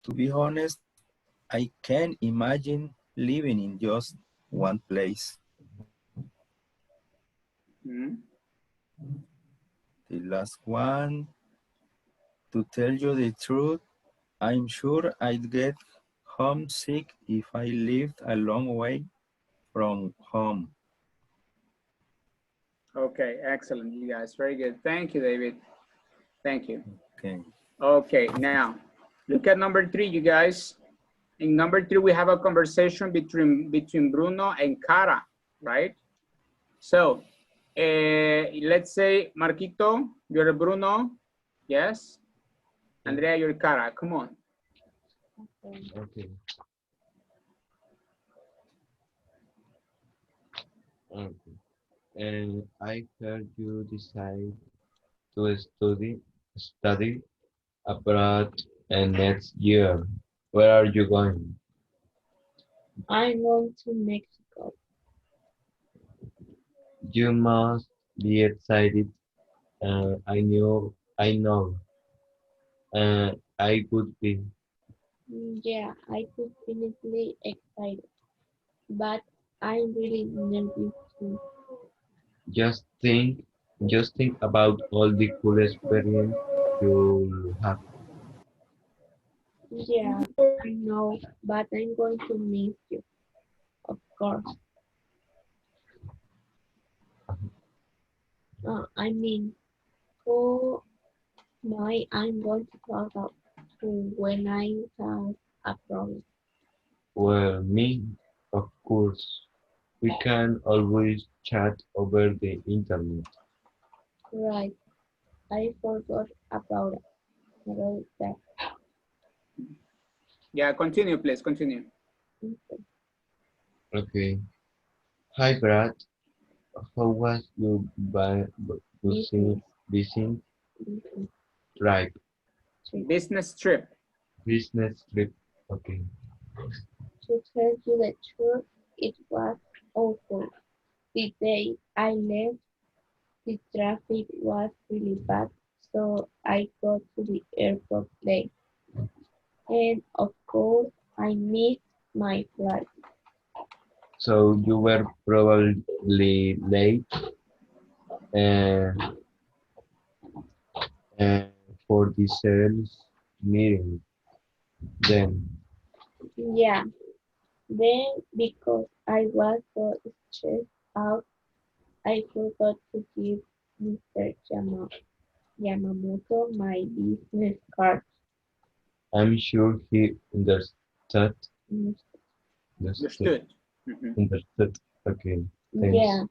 To be honest, I can't imagine living in just one place. Mm. The last one, to tell you the truth, I'm sure I'd get homesick if I lived a long way from home. Okay, excellent, you guys. Very good. Thank you, David. Thank you. Okay. Okay, now look at number 3, you guys. In number 3, we have a conversation between Bruno and Cara, right? So let's say, Marquito, you're Bruno. Yes. Andrea, you're Cara. Come on. Okay. Okay. And I heard you decide to study abroad next year. Where are you going? I'm going to Mexico. You must be excited. I know. I would be. Yeah, I could definitely excited, but I'm really nervous too. Just think, just think about all the cool experience you'll have. Yeah, I know, but I'm going to miss you, of course. I mean, who my I'm going to talk about to when I have a problem. Well, me, of course. We can always chat over the internet. Right, I forgot about that. Yeah, continue, please. Continue. Okay. Okay. Hi, Brad. How was your Business, business business trip? trip. Business trip. Business trip. Okay. To tell you the truth, it was awful. The day I left, the traffic was really bad, so I got to the airport late. And of course, I missed my flight. So you were probably late uh, uh, for the sales meeting then. Yeah, then because I was so stressed out, I forgot to give Mr. Yamamoto my business card. I'm sure he understood. Mm, Understood. Understood. Mhm. Understood. Okay. Thanks. yeah,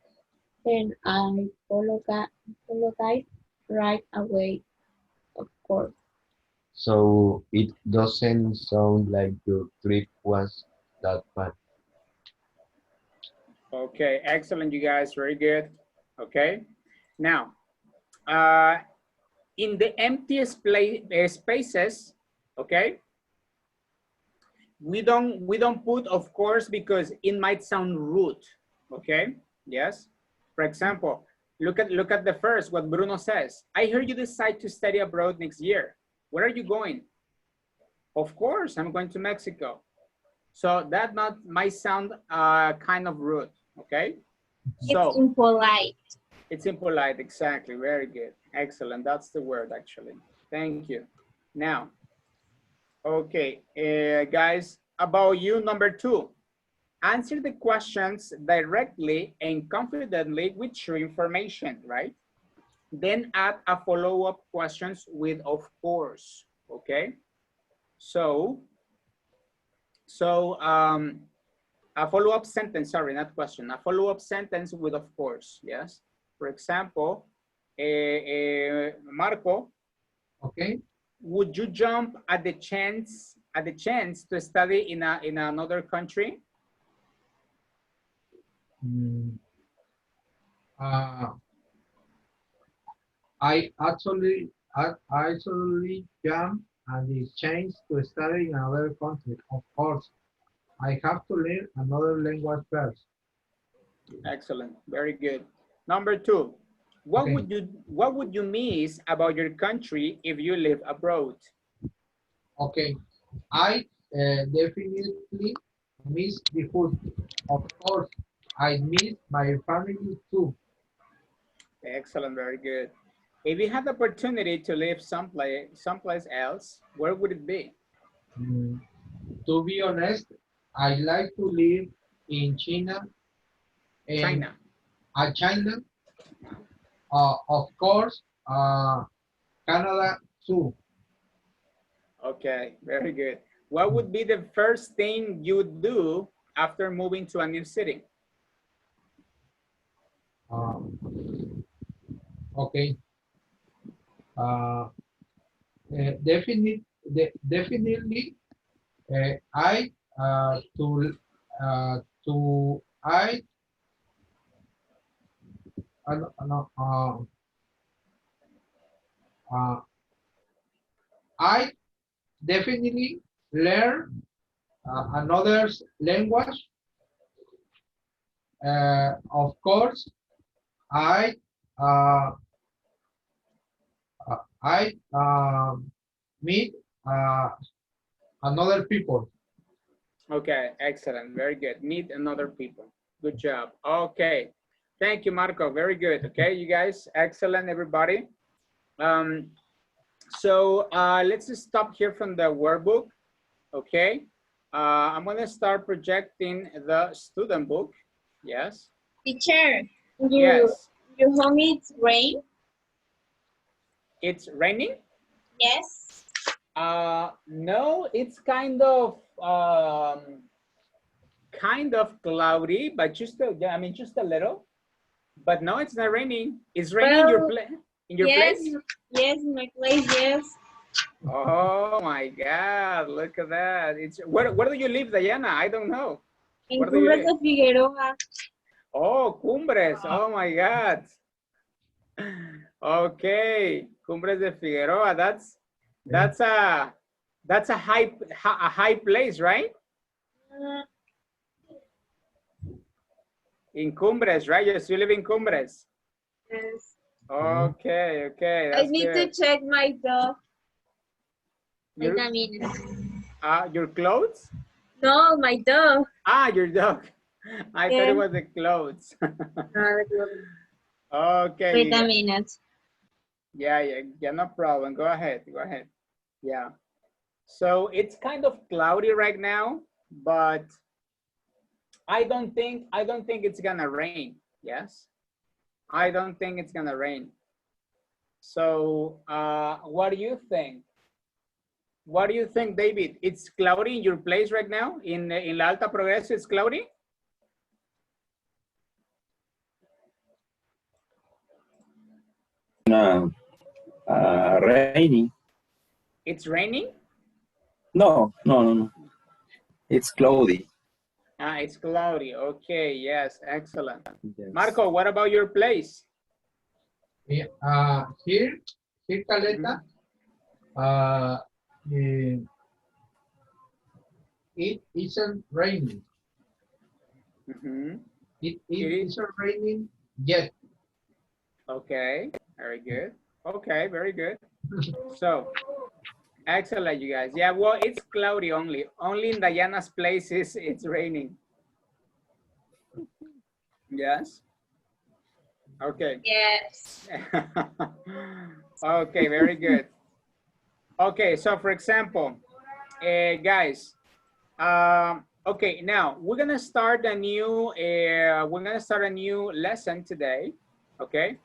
then I apologized right away, of course. So it doesn't sound like your trip was that bad. Okay, excellent, you guys. Very good. Okay. Now, uh, in the emptiest spaces, okay, we don't put, of course, because it might sound rude. Okay. Yes. For example, look at the first, what Bruno says. I heard you decide to study abroad next year. Where are you going? Of course, I'm going to Mexico. So that not might sound kind of rude. Okay. It's So impolite. it's impolite, exactly. Very good. Excellent. That's the word, actually. Thank you. Now, okay, guys, about you, number 2. Answer the questions directly and confidently with true information, right? Then add a follow-up questions with of course, okay? So, so a follow-up sentence, sorry, not question, a follow-up sentence with of course, yes? For example, Marco, Okay. would you jump at the chance to study in another country? Mm, uh, I actually jump at the chance to study in another country. Of course, I have to learn another language first. Excellent, very good. Number 2, what Okay. would you miss about your country if you live abroad? Okay. I definitely miss the food. Of course, I miss my family too. Excellent, very good. If you had the opportunity to live someplace else, where would it be? Mm, to be honest, I like to live in China and China. China, of course, Canada too. Okay, very good. What would be the first thing you would do after moving to a new city? Uh, okay. Uh, definitely, definitely, I to no, uh, I definitely learn another language. Of course, I uh, I meet uh, another people. Okay, excellent, very good. Meet another people. Good job. Okay, thank you, Marco. Very good. Okay, you guys, excellent, everybody. Um, let's just stop here from the workbook. Okay, I'm gonna start projecting the student book. Yes, Teacher, your yes. your home is rain? It's raining. Yes. No, it's kind of cloudy, but just yeah, I mean just a little. But no, it's not raining. It's raining in your Well, in your yes, place. yes, in my place, yes. Oh my God! Look at that. It's where do you live, Diana? I don't know. En Where do you Cumbres live? de Figueroa. Oh, Cumbres. Oh my God. Okay, Cumbres de Figueroa. That's a that's a high place, right? Uh, In Cumbres, right? Yes, you live in Cumbres. yes. Okay, okay, I that's need to good. check my dog. Wait Your a minute. your clothes? No, my dog. Ah, your dog. I thought it Yes. was the clothes. Uh, Okay, Wait you a got, minute. yeah, no problem. Go ahead, go ahead. Yeah. So it's kind of cloudy right now, but I don't think it's gonna rain. Yes, I don't think it's gonna rain. So what do you think? What do you think, David? It's cloudy in your place right now in La Alta Progreso. It's cloudy. No, rainy. It's raining. No, no, no, no. It's cloudy. Ah, it's cloudy. Okay, yes, excellent. Yes. Marco, what about your place? Yeah, here, Mhm. Caleta, uh, eh, it isn't raining. Mhm. It It is isn't raining yet. okay. Very good. Okay, very good. So excellent, you guys. Yeah, well, it's cloudy only. Only in Diana's place is it's raining. Yes. Okay. Yes. Okay, very good. Okay, so for example, guys, okay, now we're gonna start a new lesson today. Okay,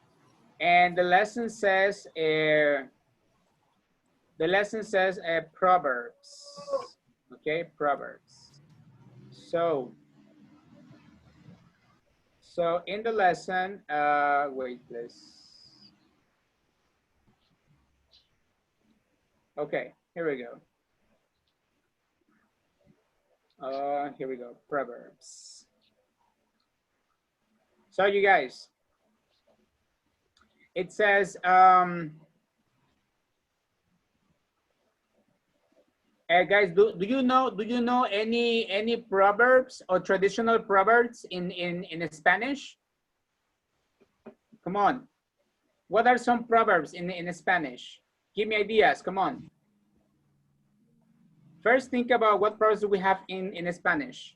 and the lesson says proverbs. Okay, proverbs. So in the lesson, wait, please. Okay, here we go. Here we go. Proverbs. So you guys, it says, guys, do you know any proverbs or traditional proverbs in Spanish? Come on. What are some proverbs in Spanish? Give me ideas. Come on. First, think about what proverbs do we have in Spanish.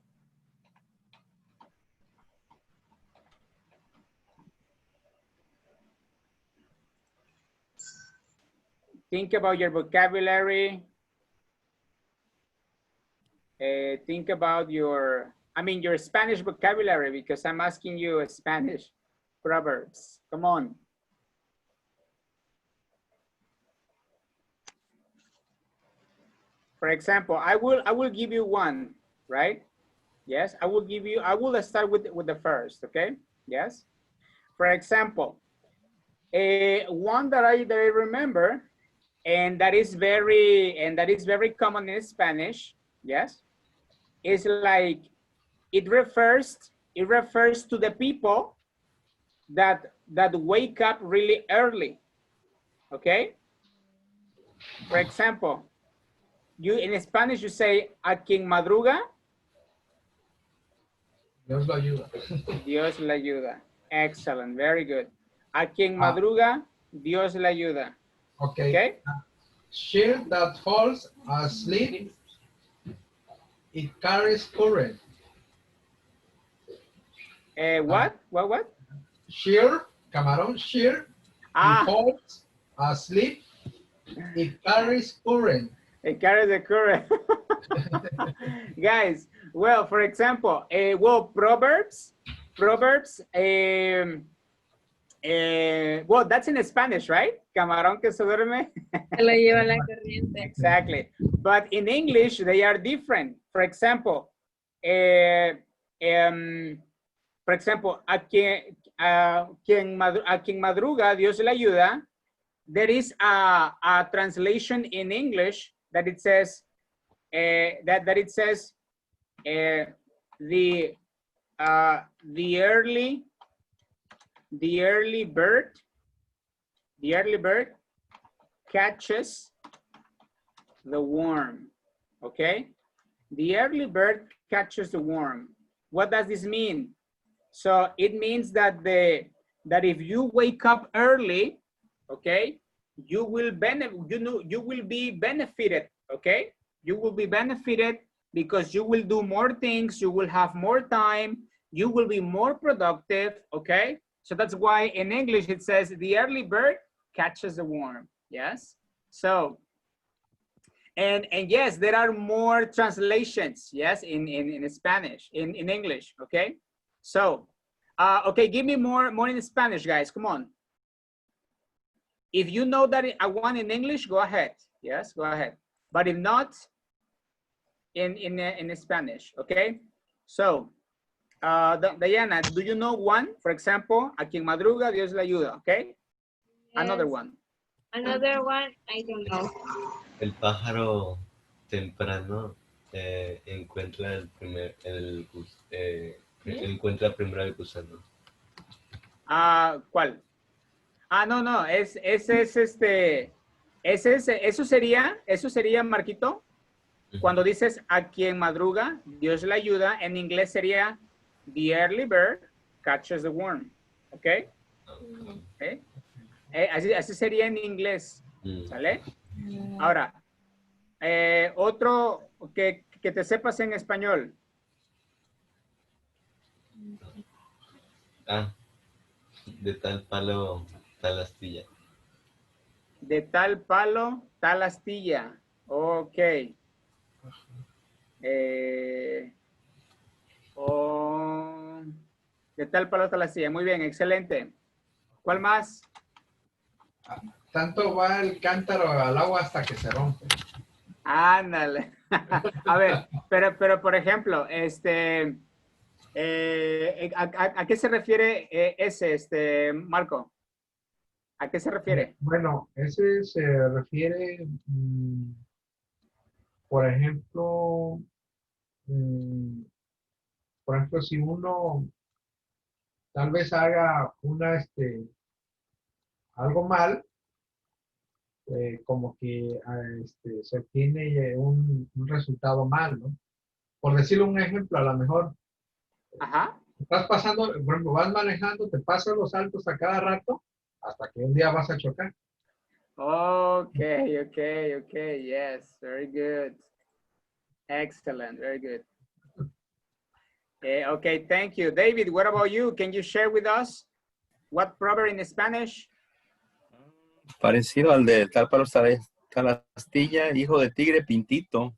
Think about your vocabulary. Think about your Spanish vocabulary, because I'm asking you Spanish proverbs. Come on. For example, I will give you one, right? Yes, I will start with the first, okay? Yes. For example, one that I remember, and that is very common in Spanish, yes, is like it refers to the people that wake up really early, okay? For example, you in Spanish you say a quien madruga, Dios lo ayuda. Dios le ayuda. Excellent, very good. A quien madruga, Dios le ayuda. Okay. Okay. Shear that falls asleep, it carries current. What? What? Shear, camarón, shear, it falls asleep, it carries current. It carries the current. Guys, well, for example, Proverbs, well, that's in Spanish, right? Camarón que se duerme. Se lo lleva la corriente. Exactly. But in English, they are different. For example, a quien madruga, Dios le ayuda. There is a translation in English that it says the early bird catches the worm. Okay, the early bird catches the worm. What does this mean? So it means that if you wake up early, okay, you will be benefited. Okay, you will be benefited because you will do more things, you will have more time, you will be more productive. Okay, so that's why in English it says the early bird catches the worm. Yes. So and yes, there are more translations. Yes, in Spanish, in English. Okay. So okay, give me more in Spanish, guys. Come on. If you know that I want in English, go ahead. Yes, go ahead. But if not, in Spanish, okay? So, Diana, do you know one? For example, a quien madruga, Dios le ayuda, okay? Yes. Another one. Another one, I don't know. El pájaro temprano encuentra encuentra primero el gusano. ¿Cuál? No, eso sería, Marquito, cuando dices a quien madruga, Dios le ayuda, en inglés sería the early bird catches the worm, ¿ok? ¿Okay? Así sería en inglés, ¿sale? Ahora, otro que te sepas en español. De tal palo, tal astilla. De tal palo, tal astilla. Ok. De tal palo, tal astilla. Muy bien, excelente. ¿Cuál más? Tanto va el cántaro al agua hasta que se rompe. Ándale. A ver, pero por ejemplo, ¿a qué se refiere Marco? ¿A qué se refiere? Bueno, ese se refiere, por ejemplo, si uno tal vez haga algo mal, como que se obtiene un resultado mal, ¿no? Por decirle un ejemplo, a lo mejor estás pasando, por ejemplo, vas manejando, te pasas los saltos a cada rato hasta que un día vas a chocar. Okay, yes, very good. Excellent. Very good. Okay, thank you. David, what about you? Can you share with us what proverb in Spanish? Parecido al de tal palo tal astilla, hijo de tigre pintito.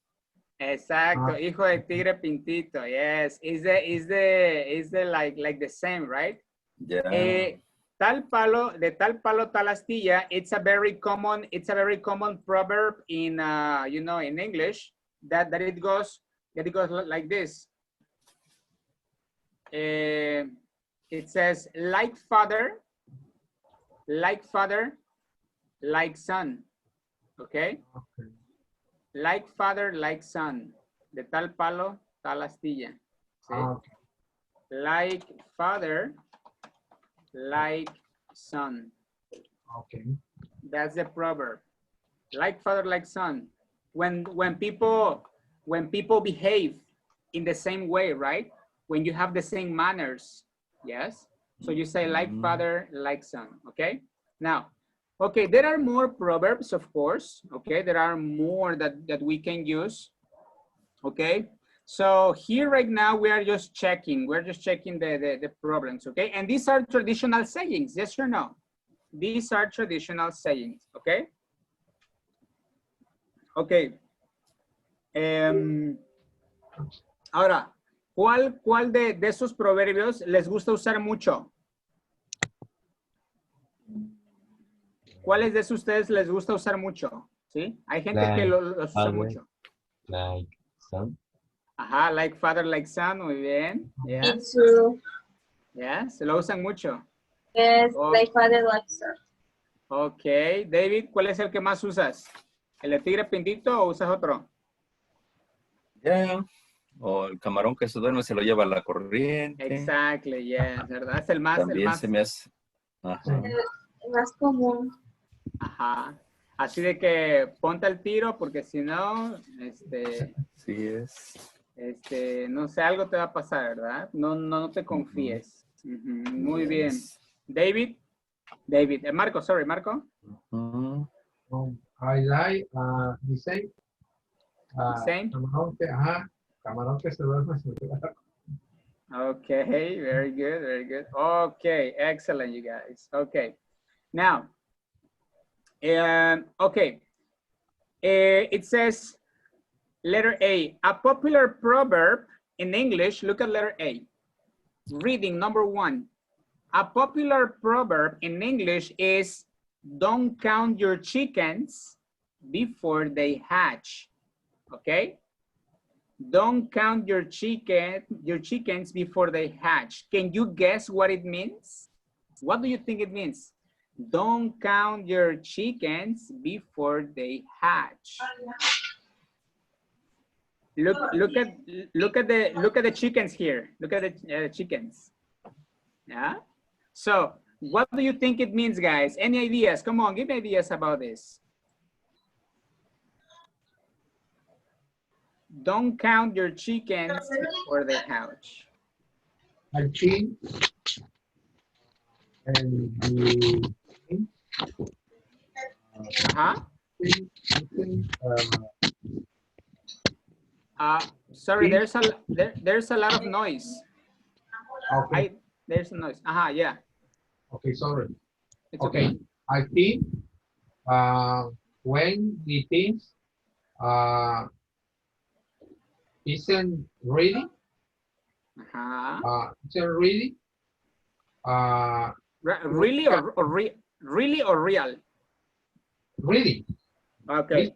Exacto, hijo de tigre pintito. Yes, is the like the same, right? Yeah. Tal palo, de tal palo tal astilla. It's a very common proverb in you know, in English that it goes like this. It says like father, like son. Okay. Like father, like son. De tal palo, tal astilla. ¿Sí? Okay. Like father, like son. Okay. That's the proverb. Like father, like son. When people behave in the same way, right? When you have the same manners, yes? So you say like father, like son, okay? Now, okay, there are more proverbs, of course, okay? There are more that we can use, okay? So here right now, we're just checking the problems, okay? And these are traditional sayings, yes or no? These are traditional sayings, okay? Okay. Ahora, ¿cuál de esos proverbios les gusta usar mucho? ¿Cuáles de esos ustedes les gusta usar mucho? ¿Sí? Hay gente que los usa mucho. Like son. Ajá, like father, like son, muy bien. Yeah. It's true. Yeah, se lo usan mucho. Yes, like father, like son. Ok, David, ¿cuál es el que más usas? ¿El de tigre pintito o usas otro? Yeah. O el camarón que se duerme se lo lleva a la corriente. Exactly, yes, ¿verdad? Es el más, También se me hace. Ajá. El más común. Ajá. Así de que ponte al tiro porque si no, Sí es. no sé, algo te va a pasar, ¿verdad? No te confíes. Muy bien. David, Marco, sorry, Marco. I like the same. Same. Camarón que se duerme. Okay, very good, very good. Okay, excellent, you guys. Okay, now, okay, it says letter A, a popular proverb in English. Look at letter A. Reading number 1. A popular proverb in English is don't count your chickens before they hatch. Okay? Don't count your chickens before they hatch. Can you guess what it means? What do you think it means? Don't count your chickens before they hatch. Look at the chickens here. Look at the chickens. Yeah. So what do you think it means, guys? Any ideas? Come on, give me ideas about this. Don't count your chickens before they hatch. I think and the sorry, there's a lot of noise. Okay. There's a noise. Yeah. Okay, sorry. It's okay. I think when the things isn't ready, isn't ready. Really or real? Really. Okay.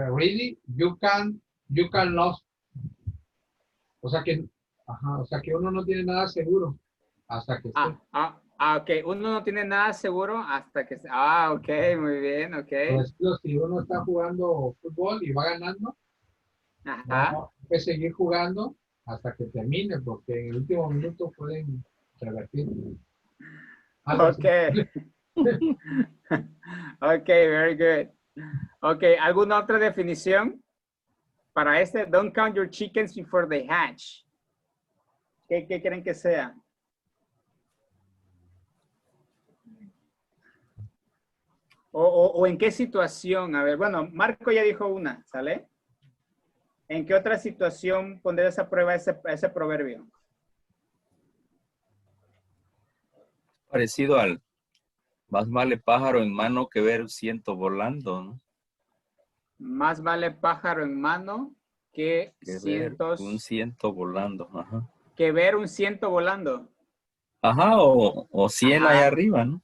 Really, you can lose. O sea que uno no tiene nada seguro hasta que esté. Ok, uno no tiene nada seguro hasta que esté. Ok, muy bien, ok. Pues, si uno está jugando fútbol y va ganando, no hay que seguir jugando hasta que termine, porque en el último minuto pueden revertir. Ok. Ok, very good. Ok, ¿alguna otra definición para este? Don't count your chickens before they hatch. ¿Qué creen que sea? O en qué situación. A ver, bueno, Marco ya dijo una, ¿sale? ¿En qué otra situación pondrías a prueba ese proverbio? Parecido al más vale pájaro en mano que ver ciento volando, ¿no? Más vale pájaro en mano que Ver un cientos, ciento volando. Ajá. que ver un ciento volando. Ajá, o 100 Ajá. allá arriba, ¿no?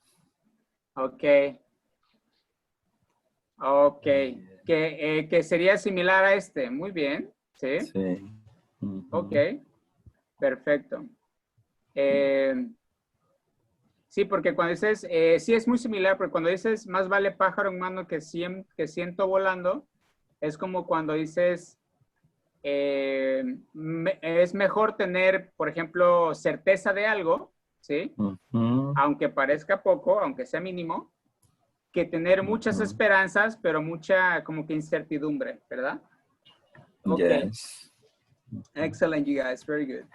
Ok. Ok. Que sería similar a este. Muy bien. Sí. Sí. Ok. Perfecto. Sí, porque cuando dices, sí es muy similar, porque cuando dices más vale pájaro en mano que ciento volando, es como cuando dices, es mejor tener, por ejemplo, certeza de algo, ¿sí? Aunque parezca poco, aunque sea mínimo, que tener muchas esperanzas, pero mucha como que incertidumbre, ¿verdad? Okay. Yes. Excellent, you guys. Very good.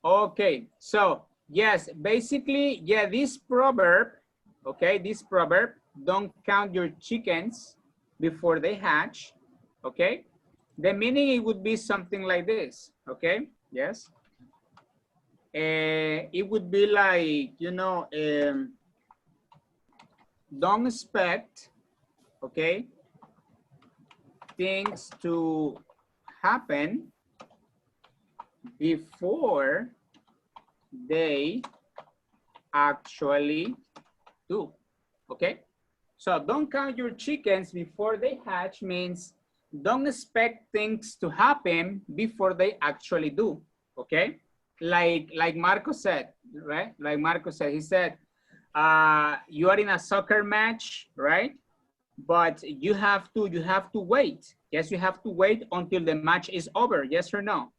Okay, so yes, basically, yeah, this proverb, okay, this proverb, don't count your chickens before they hatch, okay? The meaning, it would be something like this, okay? Yes. It would be like, you know, don't expect, okay, things to happen before they actually do, okay? So don't count your chickens before they hatch means don't expect things to happen before they actually do, okay? Like Marco said, right? Like Marco said, he said, you are in a soccer match, right? But you have to wait. Yes, you have to wait until the match is over, yes or no?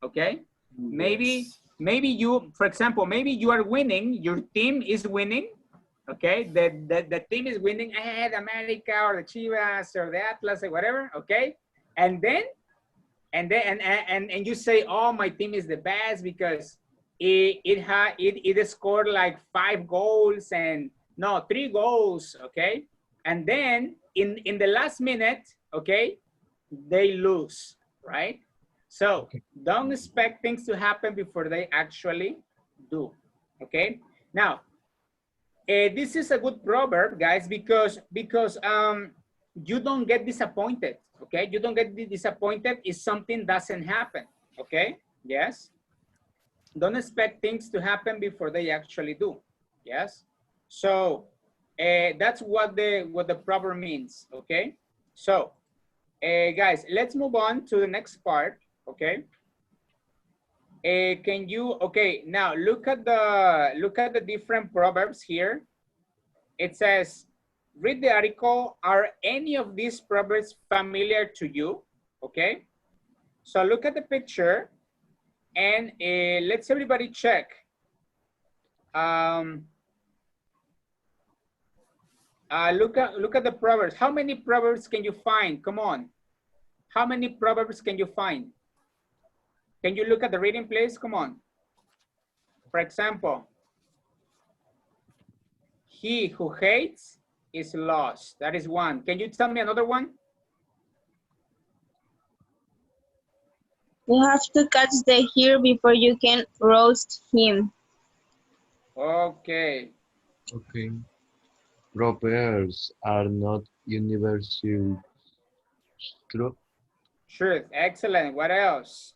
Okay? Yes. Maybe you, for example, maybe you are winning, your team is winning, okay? The team is winning, the America or the Chivas or the Atlas or whatever, okay? And then you say, oh, my team is the best because it scored like 5 goals and no, 3 goals, okay? And then in the last minute, okay, they lose, right? So don't expect things to happen before they actually do, okay? Now, this is a good proverb, guys, because you don't get disappointed, okay? You don't get disappointed if something doesn't happen, okay? Yes. Don't expect things to happen before they actually do, yes? So that's what the proverb means, okay? So, guys, let's move on to the next part, okay? Can you, okay, now look at the different proverbs here. It says, read the article. Are any of these proverbs familiar to you? Okay. So look at the picture and let's everybody check. Look at the proverbs. How many proverbs can you find? Come on. How many proverbs can you find? Can you look at the reading, please? Come on. For example, he who hates is lost. That is one. Can you tell me another one? You have to catch the hare before you can roast him. Okay. Okay. Proverbs are not universal. True. Truth. Excellent. What else?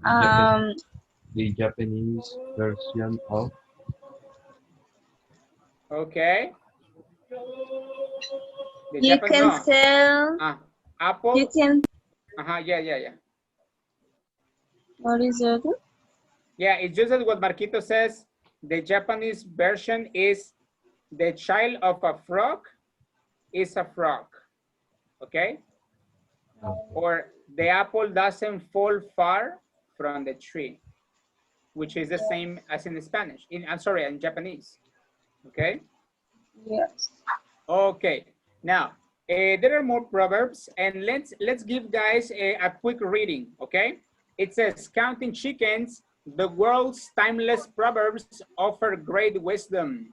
The Japanese version of Okay. You can sell. Apple. You can. Yeah. What is it? Yeah, it's just that what Marquito says, the Japanese version is the child of a frog is a frog. Okay? Or the apple doesn't fall far from the tree, which is the same as in Spanish. I'm sorry, in Japanese. Okay? Yes. Okay. Now, there are more proverbs, and let's give guys a quick reading, okay? It says, counting chickens, the world's timeless proverbs offer great wisdom,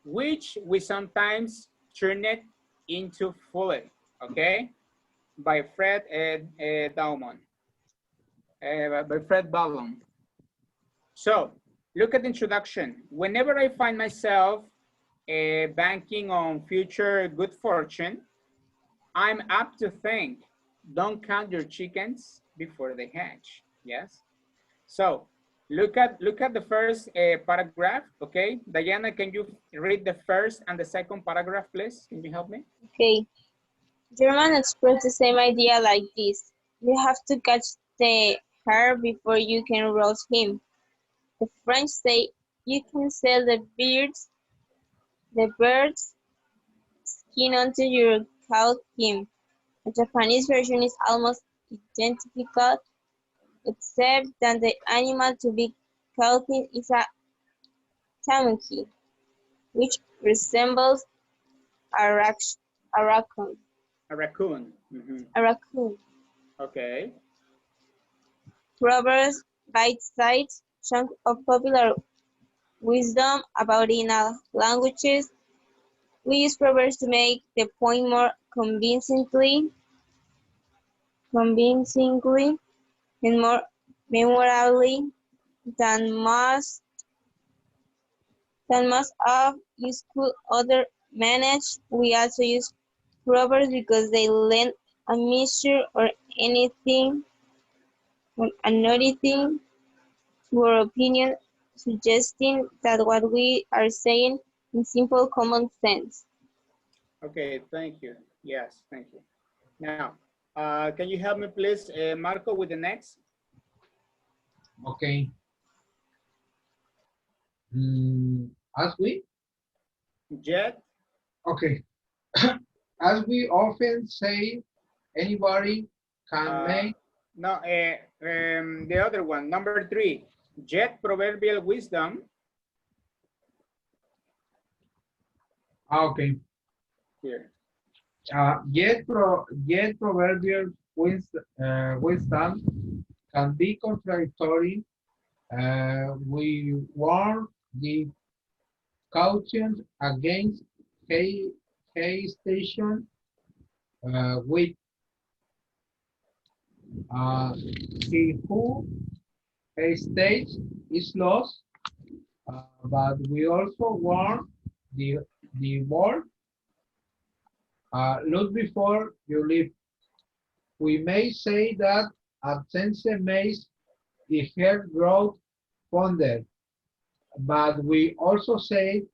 which we sometimes turn it into folly, okay? by Fred Daumon, by Fred Ballon. So look at the introduction. Whenever I find myself banking on future good fortune, I'm apt to think, don't count your chickens before they hatch. Yes. So look at the first paragraph. Okay, Diana, can you read the first and the second paragraph, please? Can you help me? Okay. German express the same idea like this. You have to catch the hare before you can roast him. The French say you can sell the bird's skin until you caught him. The Japanese version is almost identical, except that the animal to be caught is a tanuki, which resembles a, a raccoon. A raccoon. Mm-hmm. A raccoon. Okay. Proverbs bite-sized chunk of popular wisdom about in all languages. We use proverbs to make the point more convincingly and more memorably than most of useful other manage. We also use proverbs because they lend a measure or anything or another thing to our opinion, suggesting that what we are saying in simple common sense. Okay, thank you. Yes, thank you. Now, can you help me please, Marco, with the next? Okay. As we? Jet? Okay. As we often say, anybody can make. No, the other one, number 3. Jet proverbial wisdom. Okay. Here. Yet proverbial wisdom can be contradictory. We warn the caution against hesitation with he who hesitates is lost, but we also warn the world, look before you leap. We may say that absence makes the hair grow fonder, but we also say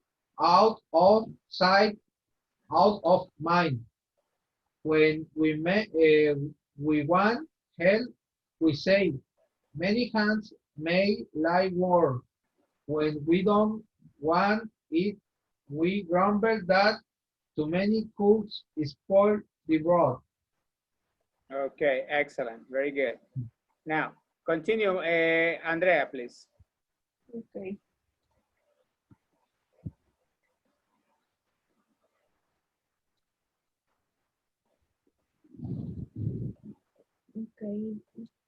out of sight, out of mind. When we want help, we say many hands may lie warm. When we don't want it, we grumble that too many cooks spoil the broth. Okay, excellent. Very good. Now, continue, Andrea, please. Okay. Okay.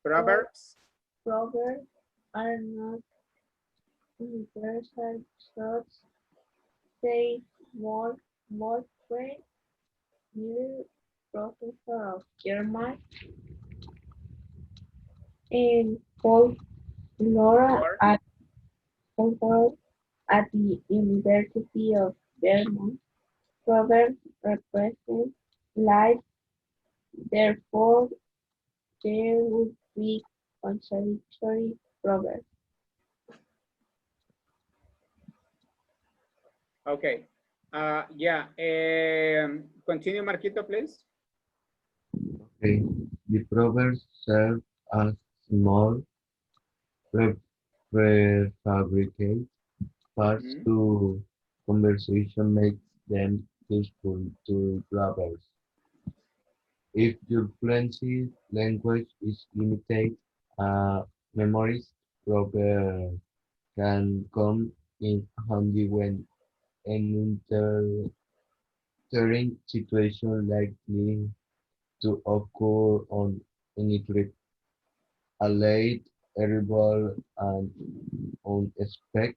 Proverbs. Proverbs are not universal truths. They more friend, new professor of German and Laura at folklore at the University of Vermont. Proverbs represent life, therefore there would be contradictory proverbs. Okay. Yeah. Continue, Marquito, please. Okay. The proverbs serve as small prefabricate parts Mm-hmm. to conversation makes them useful to grabbers. If your fluency language is limited, memories proverb can come in handy when an entering situation likely to occur on any trip. A late, terrible, and unexpected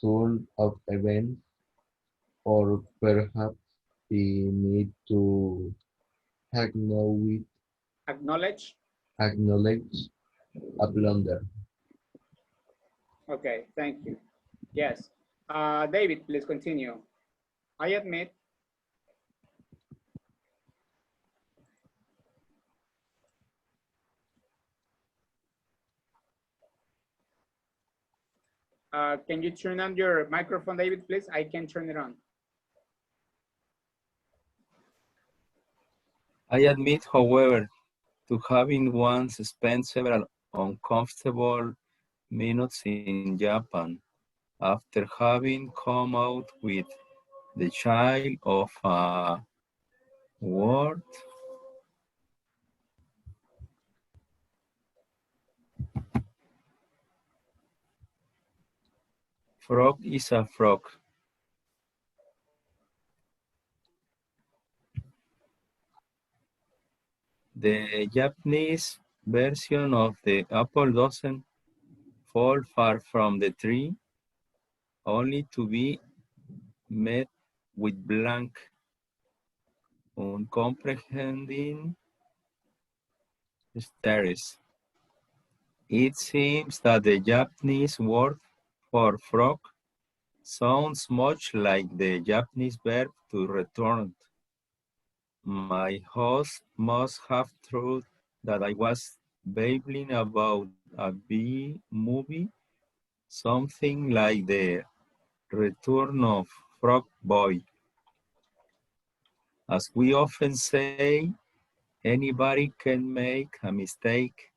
turn of events, or perhaps the need to haggle with Acknowledge. Acknowledge a blunder. Okay, thank you. Yes. David, please continue. I admit. Can you turn on your microphone, David, please? I can turn it on. I admit, however, to having once spent several uncomfortable minutes in Japan after having come out with the child of a word. Frog is a frog. The Japanese version of the apple doesn't fall far from the tree, only to be met with blank, uncomprehending stares. It seems that the Japanese word for frog sounds much like the Japanese verb to return. My host must have thought that I was babbling about a B-movie, something like the Return of Frog Boy. As we often say, anybody can make a mistake,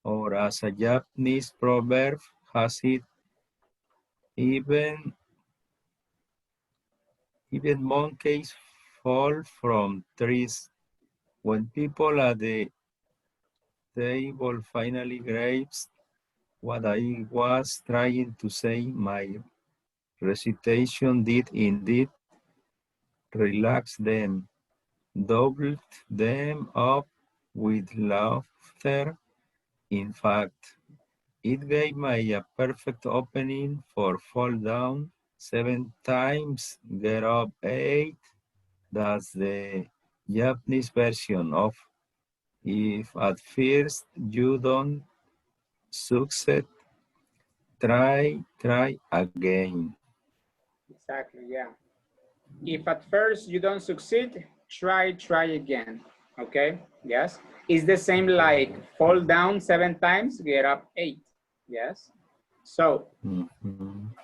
or as a Japanese proverb has it, even monkeys fall from trees. When people at the table finally grasped what I was trying to say, my recitation did indeed relax them, doubled them up with laughter. In fact, it gave me a perfect opening for fall down 7 times, get up 8. That's the Japanese version of if at first you don't succeed, try again. Exactly, yeah. If at first you don't succeed, try again. Okay, yes. It's the same like fall down 7 times, get up 8. Yes. So,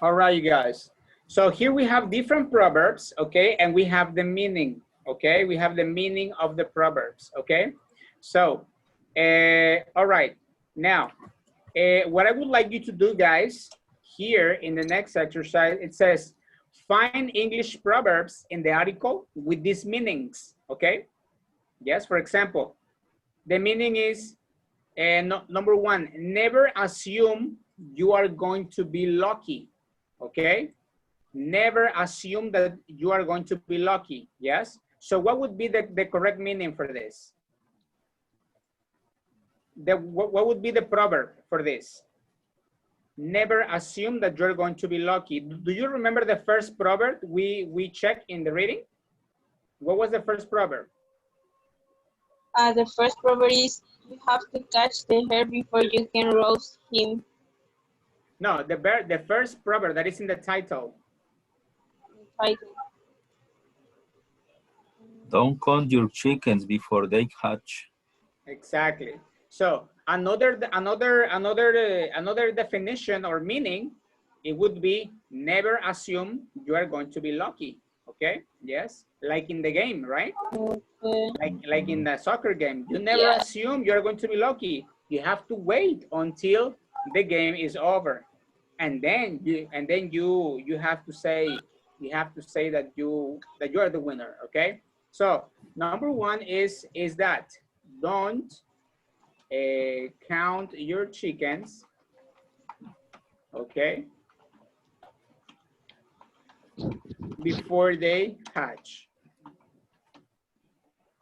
all right, you guys. So here we have different proverbs, okay, and we have the meaning, okay. We have the meaning of the proverbs, okay. So, all right. Now, what I would like you to do, guys, here in the next exercise, it says, find English proverbs in the article with these meanings, okay? Yes, for example, the meaning is, number 1, never assume you are going to be lucky, okay? Never assume that you are going to be lucky, yes? So what would be the correct meaning for this? What would be the proverb for this? Never assume that you're going to be lucky. Do you remember the first proverb we checked in the reading? What was the first proverb? The first proverb is, you have to catch the hare before you can roast him. No, the first proverb that is in the title. Don't count your chickens before they hatch. Exactly. So another definition or meaning, it would be never assume you are going to be lucky. Okay. Yes. Like in the game, right? Okay. Like in the soccer game, you never assume you're going to be lucky. You have to wait until the game is over, and then you have to say that you are the winner. Okay. So number 1 is that don't count your chickens, okay, before they hatch.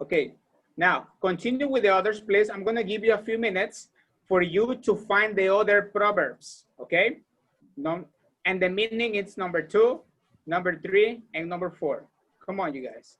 Okay, now continue with the others, please. I'm gonna give you a few minutes for you to find the other proverbs, okay? And the meaning is number 2, number 3, and number 4. Come on, you guys.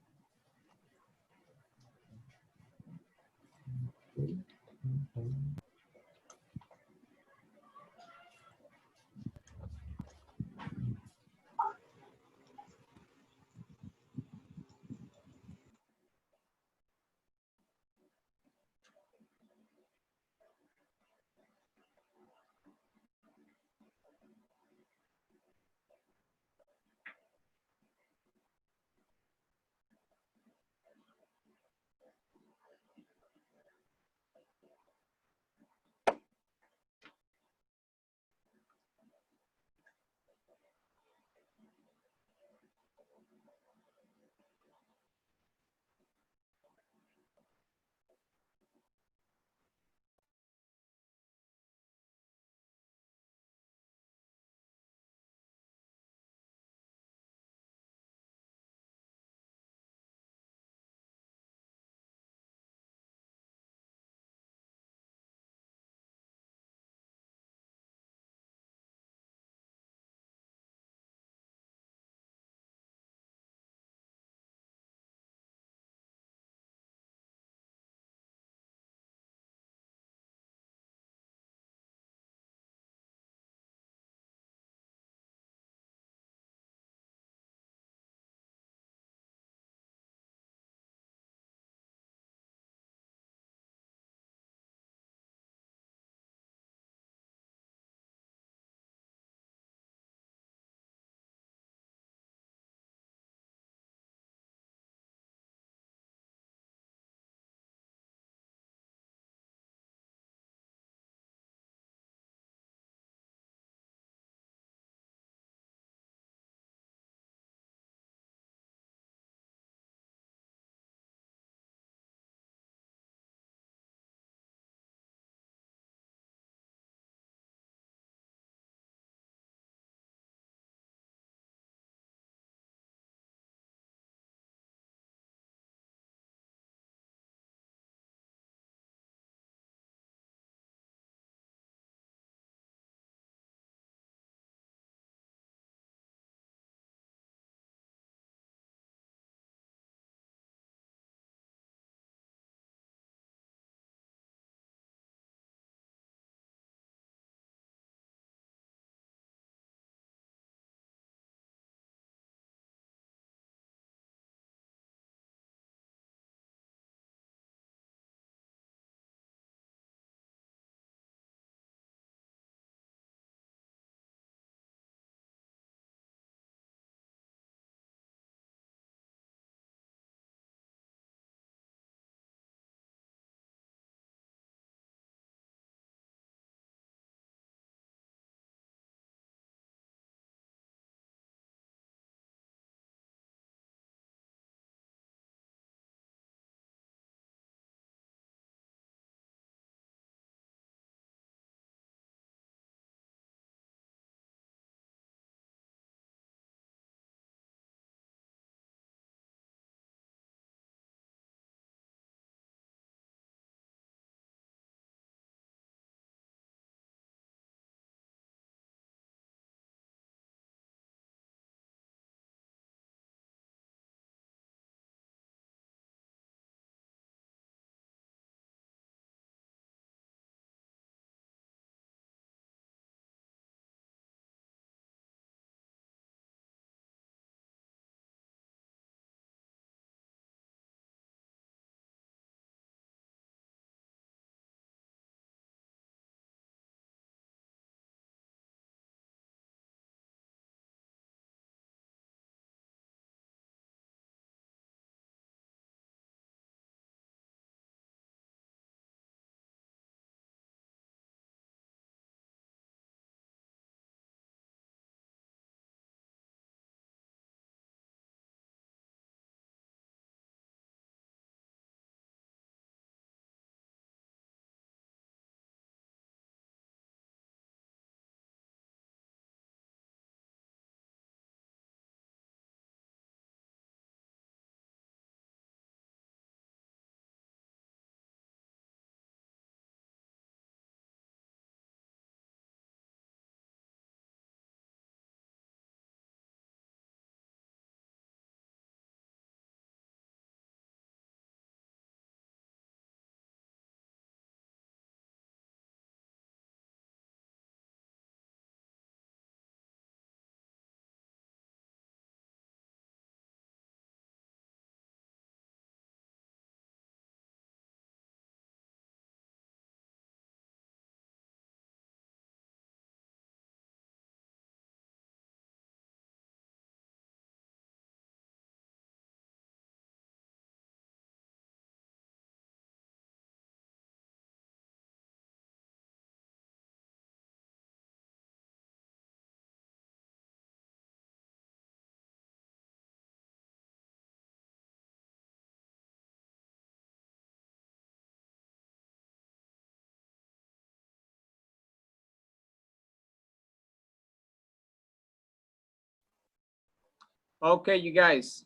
Okay, you guys.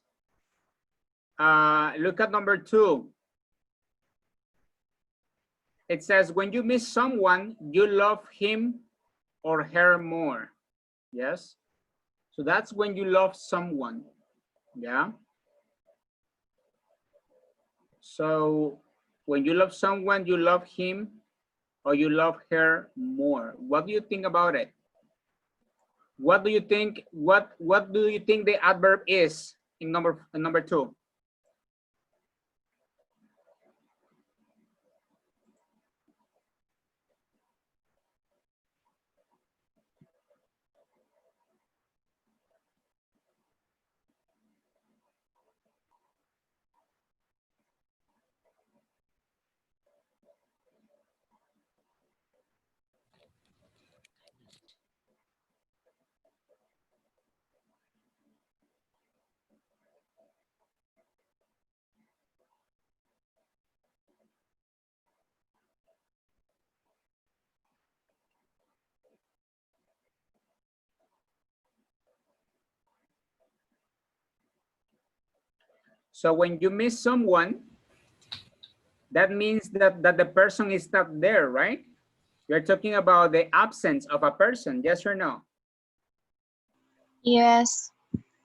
Look at number 2. It says, when you miss someone, you love him or her more. Yes. So that's when you love someone. Yeah. So when you love someone, you love him or you love her more. What do you think about it? What do you think? What do you think the adverb is in number 2? So when you miss someone, that means that the person is not there, right? You're talking about the absence of a person, yes or no? Yes.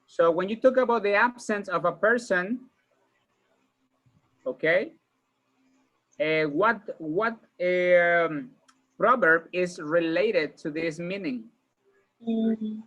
So when you talk about the absence of a person, okay, what proverb is related to this meaning? Mm.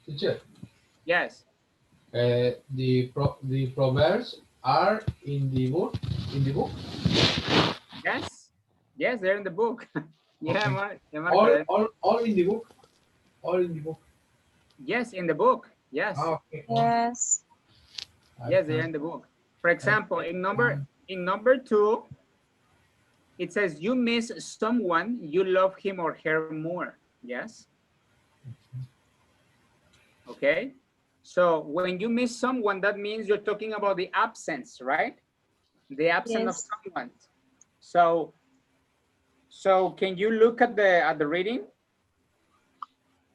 Teacher, Yes. the proverbs are in the book. In the book. Yes. Yes, they're in the book. Yeah, Okay. Marco. All in the book. All in the book. Yes, in the book. Yes. Okay. Yes. Yes, they're in the book. For example, in number 2, it says you miss someone, you love him or her more. Yes. Okay. So when you miss someone, that means you're talking about the absence, right? The absence of Yes. someone. So can you look at the reading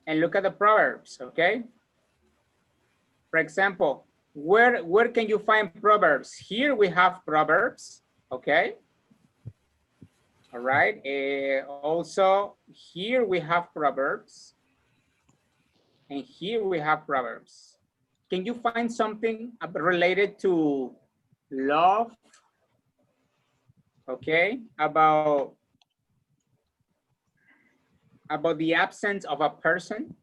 and look at the proverbs, okay? For example, where can you find proverbs? Here we have proverbs, okay? All right. Also, here we have proverbs, and here we have proverbs. Can you find something related to love? Okay, about the absence of a person?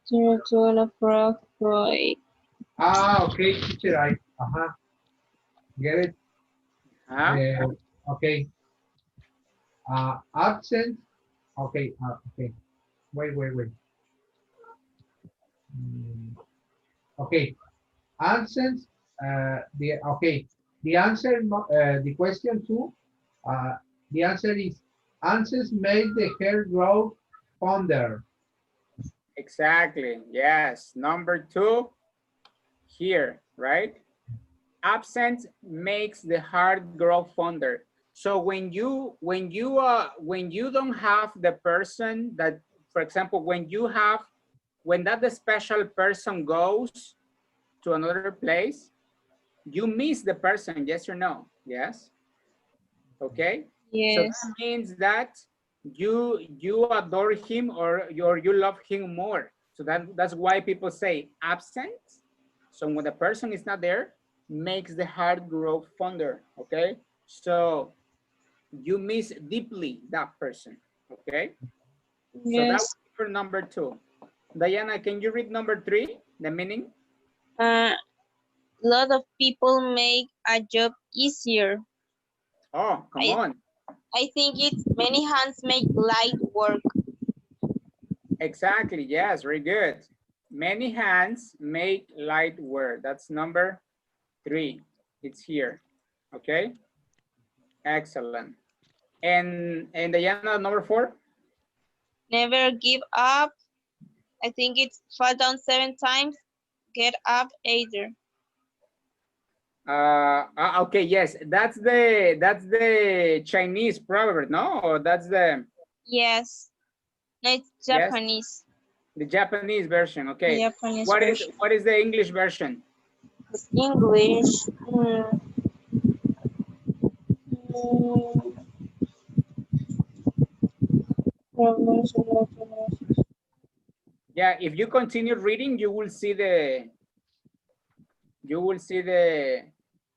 To frog boy. Okay, teacher. Get it. Huh? Okay. Absent. Okay. Okay. Wait. Mm, okay. Absence. The answer. The question 2. Uh, the answer is answers made the hair grow fonder. Exactly. Yes. Number 2 here, right? Absence makes the heart grow fonder. So when you don't have the person that, for example, when that the special person goes to another place, you miss the person, yes or no? Yes. Okay. So that Yes. means that you adore him or you love him more. So that's why people say absent. So when the person is not there, makes the heart grow fonder, okay? So you miss deeply that person, okay? So that was Yes. for number 2. Diana, can you read number 3, the meaning? A lot of people make a job easier. Oh, come on. I think it's many hands make light work. Exactly, yes, very good. Many hands make light work. That's number 3. It's here, okay? Excellent. And Diana, number 4? Never give up. I think it's fall down 7 times, get up either. Okay, yes, that's the Chinese proverb, no? Or that's the, Yes, no, it's yes, Japanese. the Japanese version. The Okay, Japanese version. what is the English version? English. Mm, Yeah, if you continue reading, you will see the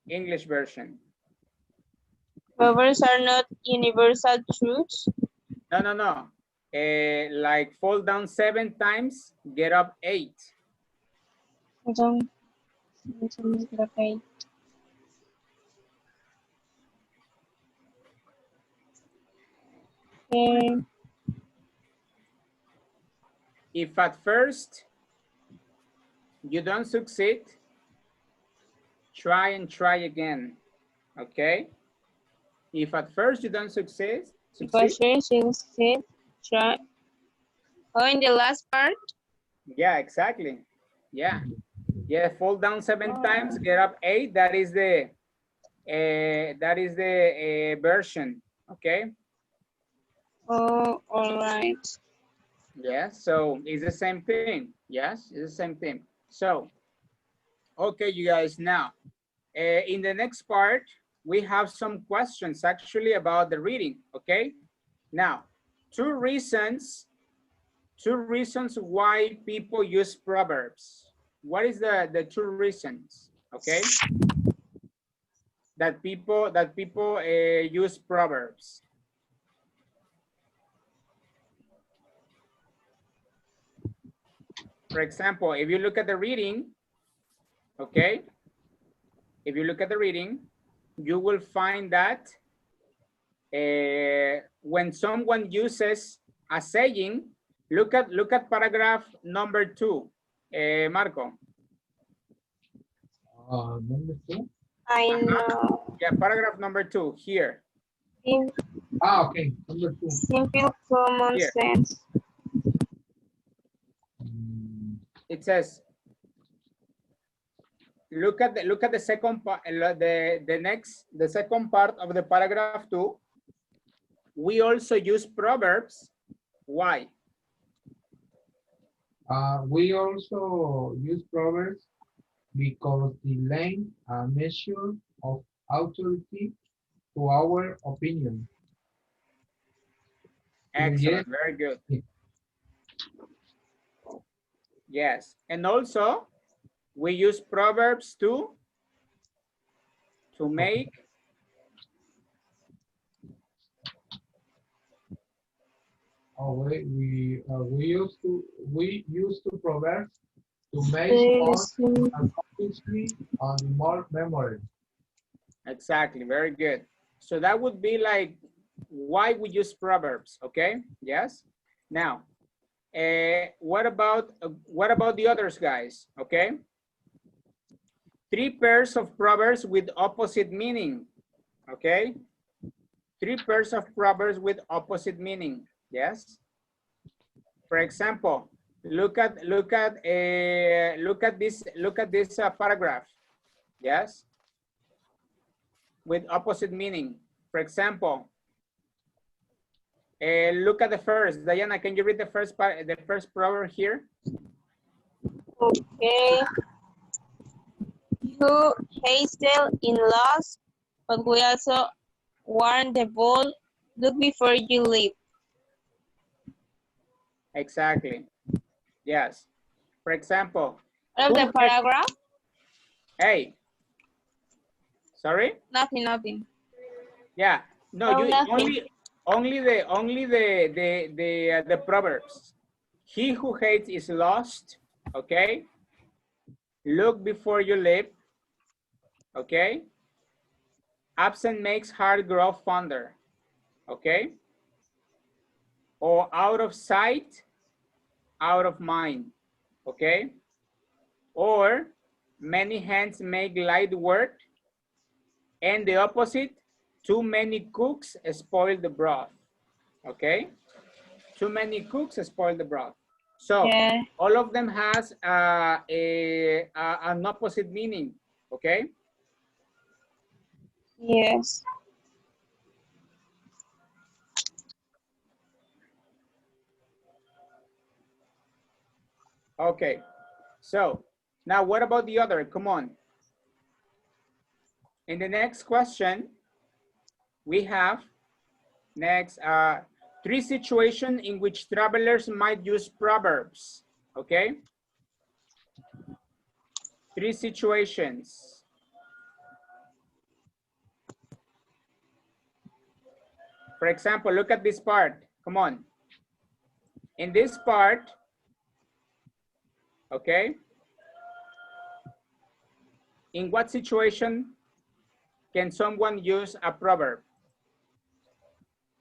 English version. Proverbs are not universal truths. No. Like fall down 7 times, get up 8. Okay. If at first you don't succeed, try and try again. Okay. If at first you don't succeed, Because she said, try. Oh, in the last part? yeah, exactly. Yeah, fall down 7 times, get up 8. That is the version. Okay. Oh, all right. Yes, so it's the same thing. Yes, it's the same thing. So, okay, you guys, now in the next part, we have some questions actually about the reading. Okay, now two reasons why people use proverbs. What is the 2 reasons? Okay, that people use proverbs. For example, if you look at the reading, okay, if you look at the reading, you will find that when someone uses a saying, look at paragraph number 2, Marco. Number 2. I know. Yeah, paragraph number 2 here. Okay, number 2. Simple common Here. sense. It says, look at the second part, the second part of the paragraph 2. We also use proverbs. Why? We also use proverbs because they lend a measure of authority to our opinion. Excellent, very good. Yes, and also we use proverbs to make. We used to proverbs to make accomplishment and more memory. Exactly, very good. So that would be like why we use proverbs. Okay, yes. Now, what about the others, guys? Okay, 3 pairs of proverbs with opposite meaning. Okay, 3 pairs of proverbs with opposite meaning. Yes. For example, look at this paragraph. Yes, with opposite meaning. For example, look at the first. Diana, can you read the first proverb here? Okay. You hasten in loss, but we also warn the bold. Look before you leap. Exactly. Yes. For example, Of the paragraph? hey, sorry? Nothing. Yeah, no, Oh, you nothing. only the proverbs. He who hates is lost, okay? Look before you leap, okay? Absent makes heart grow fonder, okay? Or out of sight, out of mind, okay? Or many hands make light work, and the opposite, too many cooks spoil the broth, okay? Too many cooks spoil the broth. So Yeah. all of them has an opposite meaning, okay? Yes. Okay, so now what about the other? Come on. In the next question, we have next 3 situations in which travelers might use proverbs, okay? 3 situations. For example, look at this part. Come on. In this part, okay, in what situation can someone use a proverb?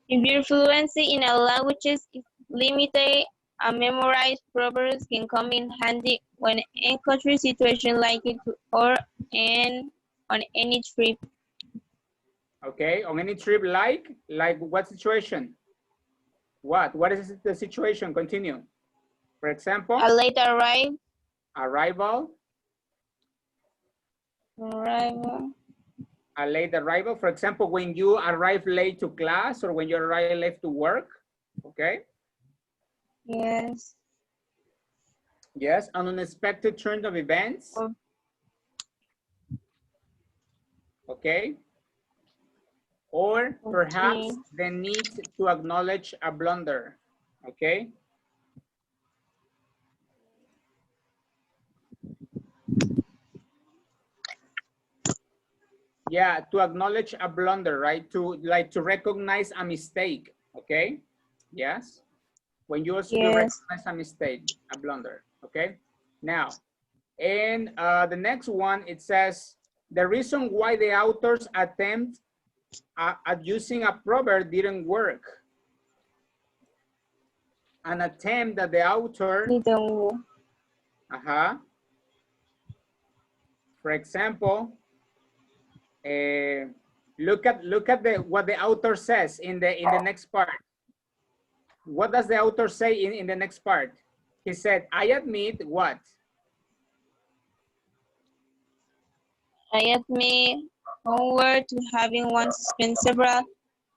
If your fluency in a language is limited, a memorized proverbs can come in handy when encountering situation like it or on any trip. Okay, on any trip like what situation? What is the situation? Continue. For example, A late arrival, a late arrival. For example, when you arrive late to class or when you arrive late to work, okay? Yes. Yes, an unexpected turn of events, okay? Or perhaps Okay. the need to acknowledge a blunder, okay? Yeah, to acknowledge a blunder, right? To recognize a mistake, okay? Yes. When you Yes. recognize a mistake, a blunder, okay? Now, and the next one, it says, the reason why the author's attempt at using a proverb didn't work. An attempt that the author, for example, look at what the author says in the next part. What does the author say in the next part? He said, I admit what? I admit, onward to having once spent several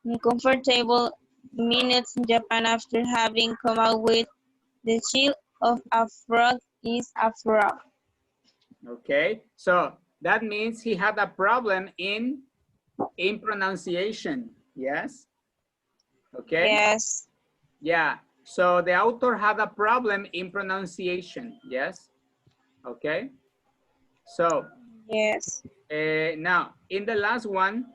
uncomfortable minutes in Japan after having come out with the chill of a frog is a frog. Okay, so that means he had a problem in pronunciation. Yes. Okay. Yes. Yeah. So the author had a problem in pronunciation. Yes. Okay. So yes. Now in the last one,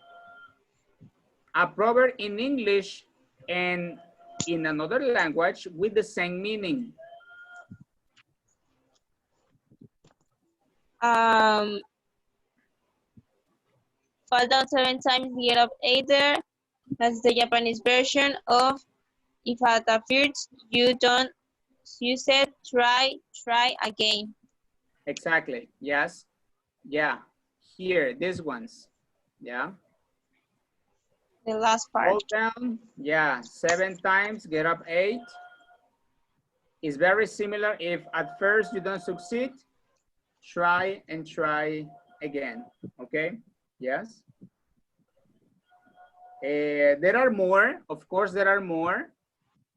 a proverb in English and in another language with the same meaning. Fall down 7 times, get up 8 there. That's the Japanese version of if at a first you don't use it, try again. Exactly. Yes. Yeah. Here, these ones. Yeah. The last part. Fall down. Yeah. 7 times, get up 8. It's very similar. If at first you don't succeed, try and try again. Okay. Yes. There are more. Of course, there are more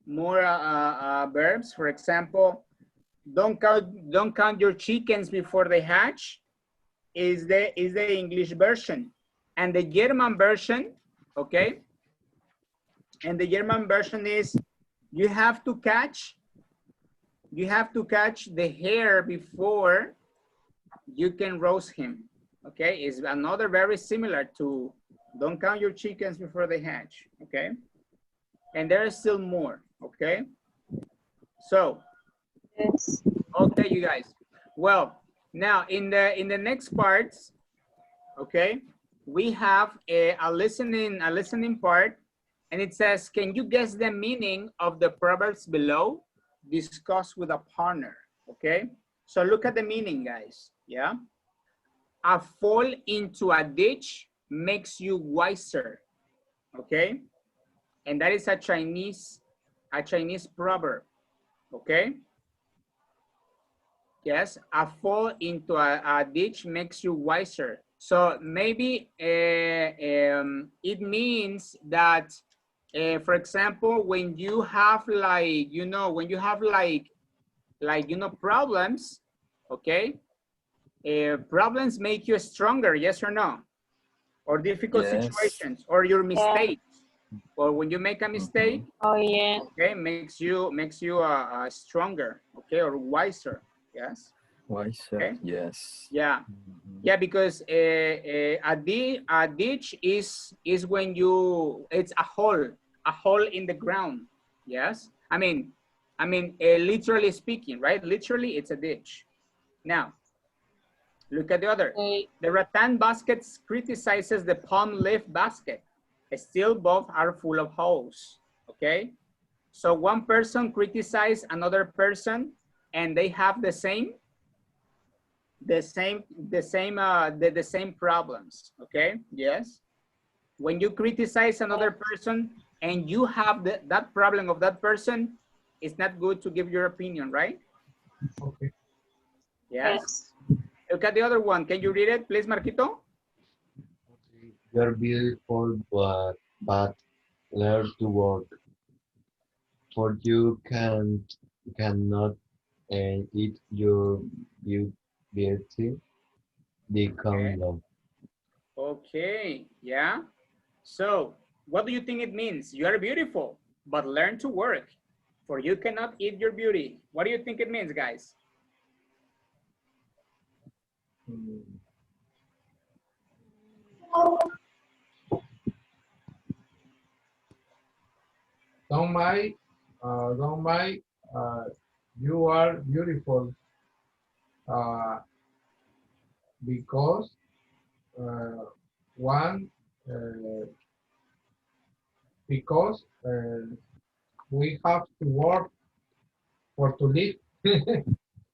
verbs. For example, don't count your chickens before they hatch is the English version, and the German version, okay, and the German version is you have to catch you have to catch the hare before you can roast him. Okay, it's another very similar to don't count your chickens before they hatch. Okay, and there is still more. Okay, so Yes. okay, you guys. Well, now in the next parts, okay, we have a listening part, and it says, can you guess the meaning of the proverbs below? Discuss with a partner. Okay, so look at the meaning, guys. Yeah, a fall into a ditch makes you wiser. Okay, and that is a Chinese proverb. Okay. Yes, a fall into a ditch makes you wiser. So maybe it means that, for example, when you have like, when you have like, problems, okay? Problems make you stronger, yes or no? Or difficult Yes. situations, or your Yeah. mistakes. Or when you make a mistake, Oh, yeah. okay, makes you stronger, okay, or wiser, yes? Wiser. Okay. Yes. Yeah, yeah, because a ditch is when it's a hole in the ground. Yes, I mean, literally speaking, right? Literally, it's a ditch. Now, look at the other. Okay. The rattan basket criticizes the palm leaf basket. Still, both are full of holes. Okay, so one person criticizes another person, and they have the same problems. Okay, yes, when you criticize another person and you have that problem of that person, it's not good to give your opinion, right? Okay. Yes. Yes. Look at the other one. Can you read it, please, Marquito? You're beautiful, but learn to work, for you cannot eat your beauty Okay. become love. Okay, yeah. So what do you think it means? You are beautiful, but learn to work, for you cannot eat your beauty. What do you think it means, guys? Don't mind, you are beautiful uh, because one, uh, because we have to work for to live.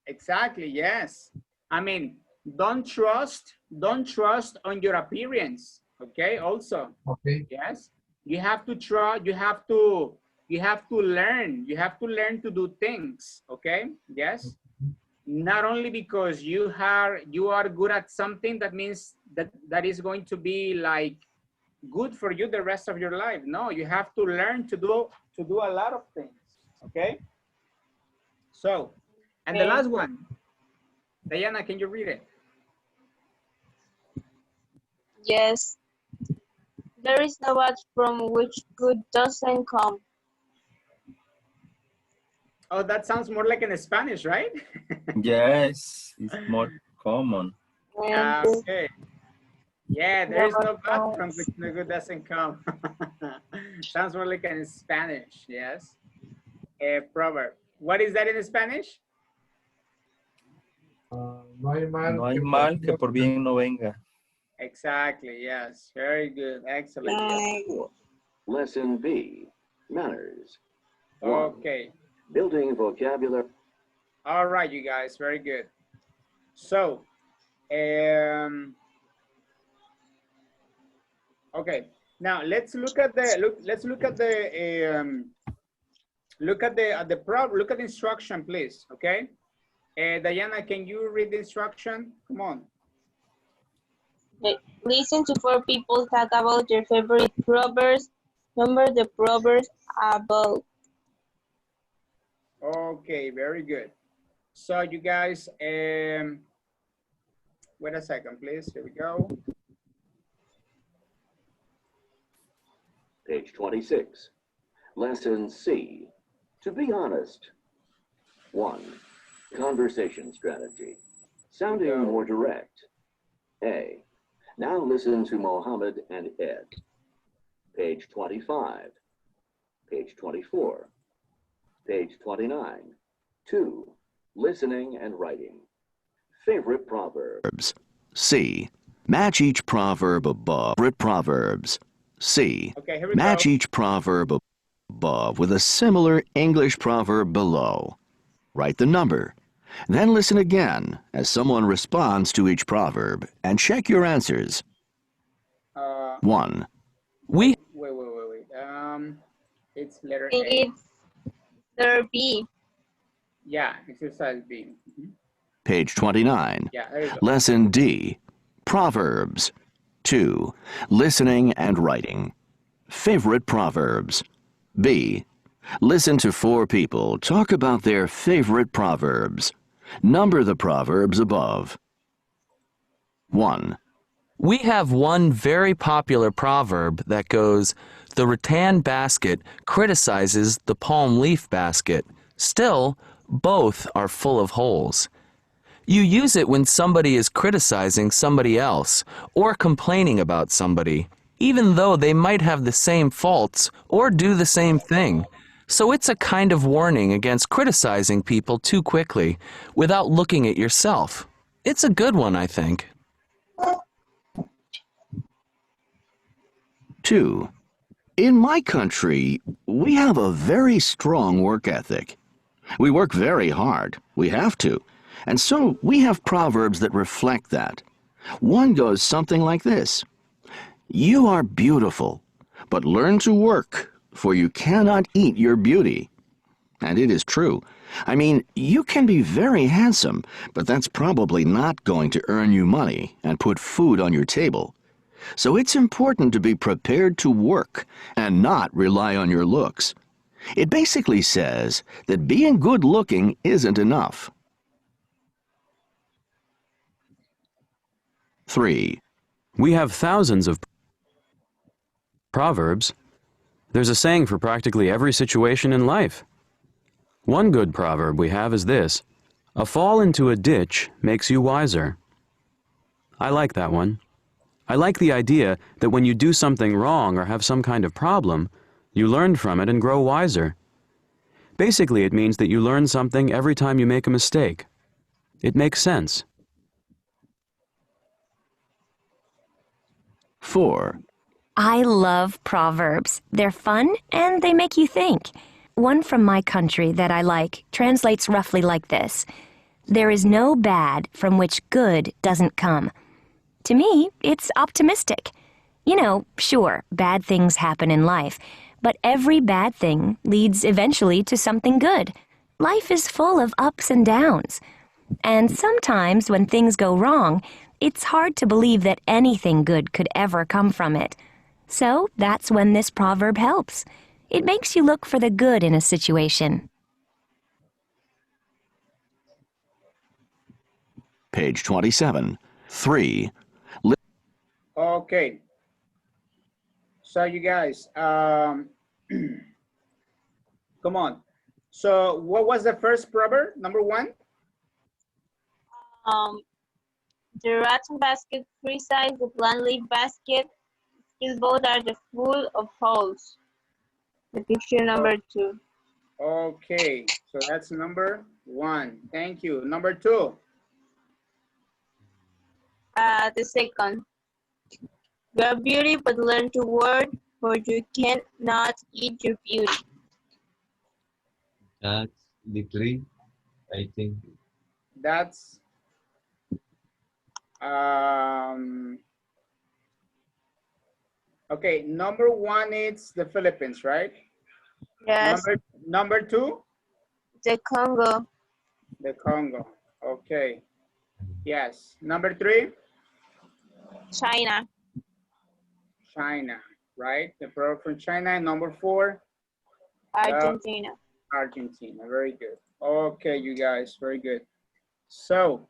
Exactly, yes. I mean, don't trust on your appearance. Okay, also. Okay. Yes. You have to try, you have to learn to do things. Okay. Yes. Not only because you are good at something, that means that is going to be like good for you the rest of your life. No, you have to learn to do a lot of things. Okay. So, and the Okay. last one, Diana, can you read it? Yes. There is no bad from which good doesn't come. Oh, that sounds more like in Spanish, right? Yes. It's more common. And there's Okay. Yeah, there no is bad no bad from from which no good doesn't come. Sounds more like in Spanish, yes. A proverb. What is that in Spanish? No hay mal No hay que por mal que bien. por bien no venga. Exactly, yes. Very good. Excellent. Lesson B, manners. 1. Okay. Building vocabulary. All right, you guys. Very good. So, okay. Now let's look at the look at the instruction, please. Okay. Diana, can you read the instruction? Come on. Listen to 4 people talk about their favorite proverbs. Remember the proverbs about. Okay, very good. So you guys, wait a second, please. Here we go. Page 26. Lesson C. To be honest. 1. Conversation strategy. Sounding more direct. A. Now listen to Mohammed and Ed. Page 25. Page 24. Page 29. 2. Listening and writing. Favorite proverbs. C. Match each proverb above. Favorite proverbs. C. Okay, here we Match go. each proverb above with a similar English proverb below. Write the number. Then listen again as someone responds to each proverb and check your answers. 1. Wait. It's letter A. It's letter B. Yeah, exercise B. Page 29. Yeah, there you go. Lesson D. Proverbs. 2. Listening and writing. Favorite proverbs. B. Listen to 4 people talk about their favorite proverbs. Number the proverbs above. 1. We have one very popular proverb that goes, "The rattan basket criticizes the palm leaf basket. Still, both are full of holes." You use it when somebody is criticizing somebody else or complaining about somebody, even though they might have the same faults or do the same thing. So it's a kind of warning against criticizing people too quickly without looking at yourself. It's a good one, I think. 2. In my country, we have a very strong work ethic. We work very hard. We have to. And so we have proverbs that reflect that. One goes something like this. You are beautiful, but learn to work, for you cannot eat your beauty. And it is true. I mean, you can be very handsome, but that's probably not going to earn you money and put food on your table. So it's important to be prepared to work and not rely on your looks. It basically says that being good-looking isn't enough. 3. We have thousands of proverbs. There's a saying for practically every situation in life. One good proverb we have is this: "A fall into a ditch makes you wiser." I like that one. I like the idea that when you do something wrong or have some kind of problem, you learn from it and grow wiser. Basically, it means that you learn something every time you make a mistake. It makes sense. 4. I love proverbs. They're fun and they make you think. One from my country that I like translates roughly like this: "There is no bad from which good doesn't come." To me, it's optimistic. You know, sure, bad things happen in life, but every bad thing leads eventually to something good. Life is full of ups and downs. And sometimes when things go wrong, it's hard to believe that anything good could ever come from it. So that's when this proverb helps. It makes you look for the good in a situation. Page 27. 3. Okay. So you guys, come on. So what was the first proverb? Number 1? The rattan basket criticizes the palm leaf basket. Still, both are full of holes. The picture number 2. Okay, so that's number 1. Thank you. Number 2. The second. You are beauty, but learn to work, for you cannot eat your beauty. That's the 3, I think. That's okay. Number 1 is the Philippines, right? Yes. Number 2. The Congo. The Congo. Okay. Yes. Number 3. China. China, right? The proverb from China. And number 4. Argentina. Argentina. Very good. Okay, you guys. Very good. So,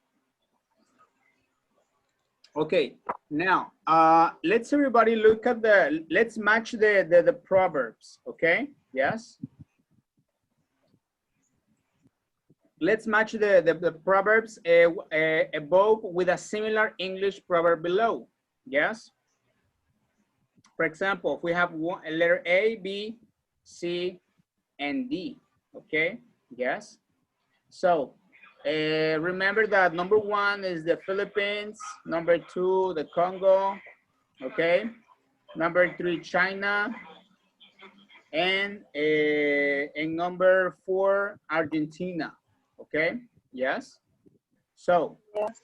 okay. Now, let's everybody look at let's match the proverbs. Okay. Yes. Let's match the proverbs above with a similar English proverb below. Yes? For example, if we have a letter A, B, C, and D. Okay? Yes? So, remember that number 1 is the Philippines, number 2, the Congo, okay? Number 3, China, and number 4, Argentina, okay? Yes? So, Yes.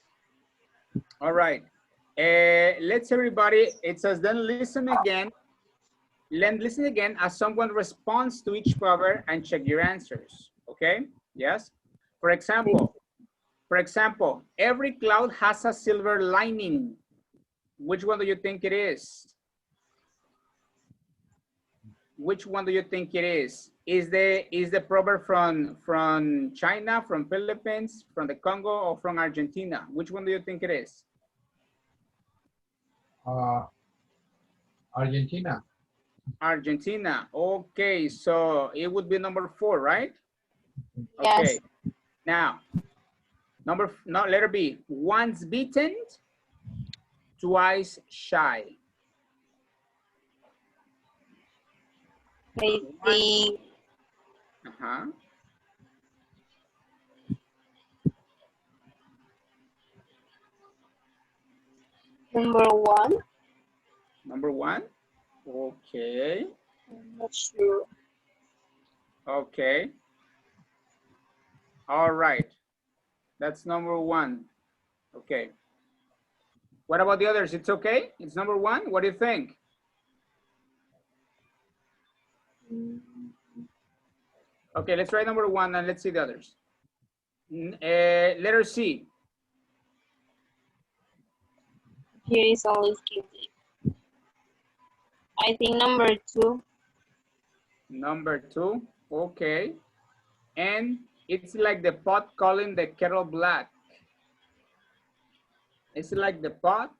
all right. Let's everybody, it says then listen again. Listen again as someone responds to each proverb and check your answers, okay? Yes? For example, every cloud has a silver lining. Which one do you think it is? Which one do you think it is? Is the proverb from China, from Philippines, from the Congo, or from Argentina? Which one do you think it is? Argentina. Argentina. Okay, so it would be number 4, right? Yes. Okay. Now, letter B. Once beaten, twice shy. I think number 1. Number 1? Okay. I'm not sure. Okay. All right. That's number 1. Okay. What about the others? It's okay? It's number 1? What do you think? Okay, let's try number 1 and let's see the others. Letter C. Here is only skipping. I think number 2. Number 2. Okay. And it's like the pot calling the kettle black. It's like the pot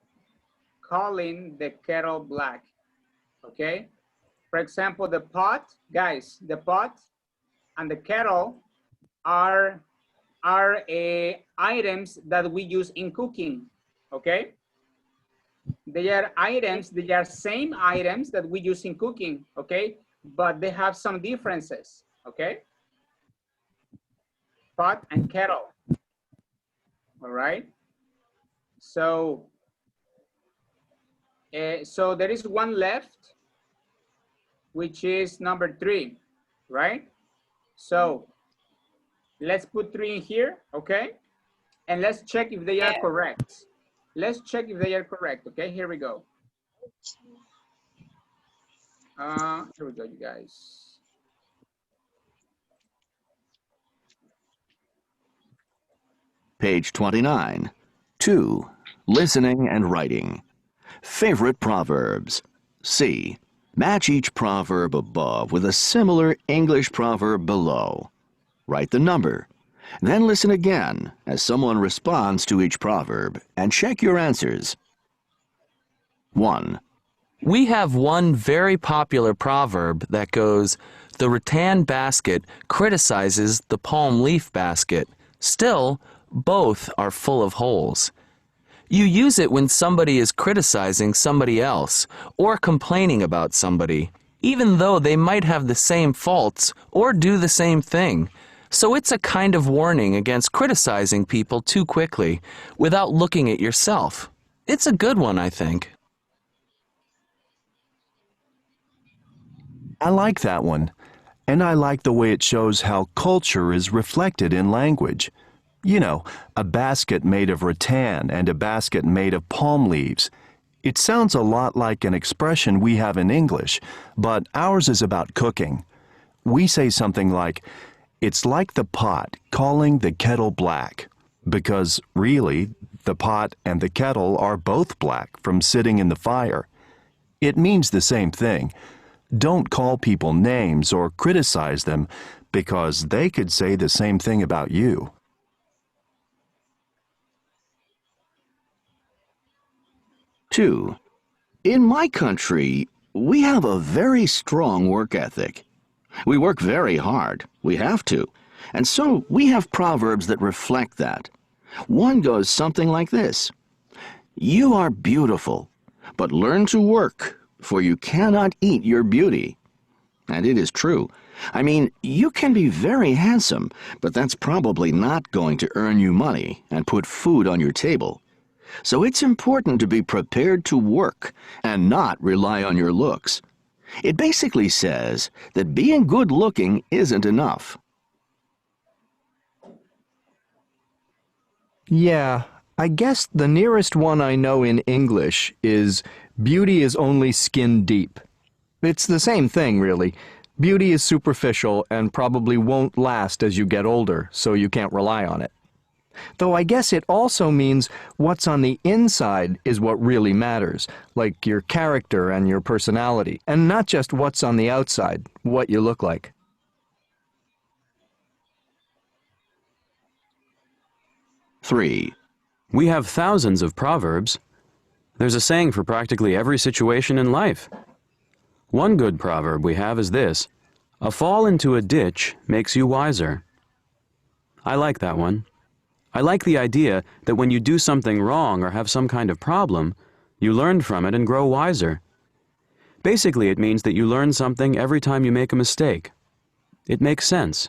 calling the kettle black. Okay. For example, the pot, guys, the pot and the kettle are items that we use in cooking. Okay. They are items, they are same items that we use in cooking. Okay. But they have some differences. Okay. Pot and kettle. All right. So, so there is one left, which is number 3, right? So let's put 3 in here, okay? And let's check if they are correct. Let's check if they are correct, okay? Here we go. Here we go, you guys. Page 29. 2. Listening and writing. Favorite proverbs. C. Match each proverb above with a similar English proverb below. Write the number. Then listen again as someone responds to each proverb and check your answers. 1. We have one very popular proverb that goes, "The rattan basket criticizes the palm leaf basket. Still, both are full of holes." You use it when somebody is criticizing somebody else or complaining about somebody, even though they might have the same faults or do the same thing. So it's a kind of warning against criticizing people too quickly without looking at yourself. It's a good one, I think. I like that one, and I like the way it shows how culture is reflected in language. You know, a basket made of rattan and a basket made of palm leaves. It sounds a lot like an expression we have in English, but ours is about cooking. We say something like, "It's like the pot calling the kettle black," because really, the pot and the kettle are both black from sitting in the fire. It means the same thing. Don't call people names or criticize them, because they could say the same thing about you. 2. In my country, we have a very strong work ethic. We work very hard. We have to. And so we have proverbs that reflect that. One goes something like this: You are beautiful, but learn to work, for you cannot eat your beauty. And it is true. I mean, you can be very handsome, but that's probably not going to earn you money and put food on your table. So it's important to be prepared to work and not rely on your looks. It basically says that being good-looking isn't enough. Yeah, I guess the nearest one I know in English is beauty is only skin deep. It's the same thing, really. Beauty is superficial and probably won't last as you get older, so you can't rely on it. Though I guess it also means what's on the inside is what really matters, like your character and your personality, and not just what's on the outside, what you look like. Three. We have thousands of proverbs. There's a saying for practically every situation in life. One good proverb we have is this: a fall into a ditch makes you wiser. I like that one. I like the idea that when you do something wrong or have some kind of problem, you learn from it and grow wiser. Basically, it means that you learn something every time you make a mistake. It makes sense.